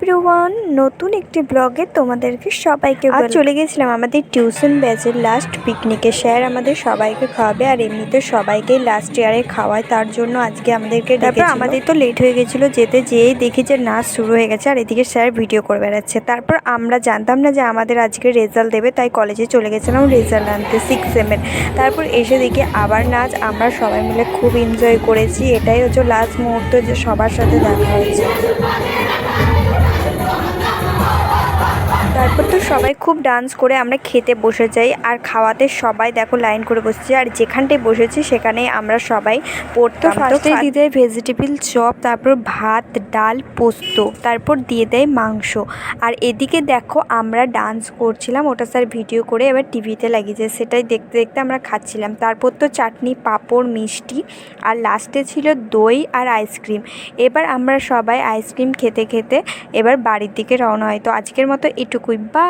Everyone, নতুন একটি ব্লগে তোমাদেরকে সবাইকে চলে গেছিলাম আমাদের টিউশন ব্যাচের লাস্ট পিকনিকে। স্যার আমাদের সবাইকে খাওয়াবে, আর এমনিতে সবাইকেই লাস্ট ইয়ারে খাওয়ায়, তার জন্য আজকে আমাদেরকে ডেকেছিল। আমাদের তো লেট হয়ে গেছিলো যেয়েই দেখি যে নাচ শুরু হয়ে গেছে, আর এদিকে স্যার ভিডিও করে বেড়াচ্ছে। তারপর আমরা জানতাম না যে আমাদের আজকে রেজাল্ট দেবে, তাই কলেজে চলে গেছিলাম রেজাল্ট আনতে 6 সেমের। তারপর এসে দেখি আবার নাচ, আমরা সবাই মিলে খুব এনজয় করেছি। এটাই হচ্ছে লাস্ট মুহূর্ত যে সবার সাথে দেখা হয়েছে। তারপর তো সবাই খুব ডান্স করে আমরা খেতে বসে যাই, আর খাওয়াতে সবাই দেখো লাইন করে বসছি, আর যেখানটায় বসেছি সেখানেই আমরা সবাই পড়তাম। ফার্স্টে দিয়ে দেয় ভেজিটেবল চপ, তারপর ভাত, ডাল, পোস্ত, তারপর দিয়ে দেয় মাংস। আর এদিকে দেখো আমরা ডান্স করছিলাম, ওটা স্যার ভিডিও করে এবার টিভিতে লাগিয়েছে, সেটাই দেখতে দেখতে আমরা খাচ্ছিলাম। তারপর তো চাটনি, পাঁপড়, মিষ্টি, আর লাস্টে ছিল দই আর আইসক্রিম। এবার আমরা সবাই আইসক্রিম খেতে খেতে এবার বাড়ির দিকে রওনা হয়। তো আজকের মতো এটুকুই, বা।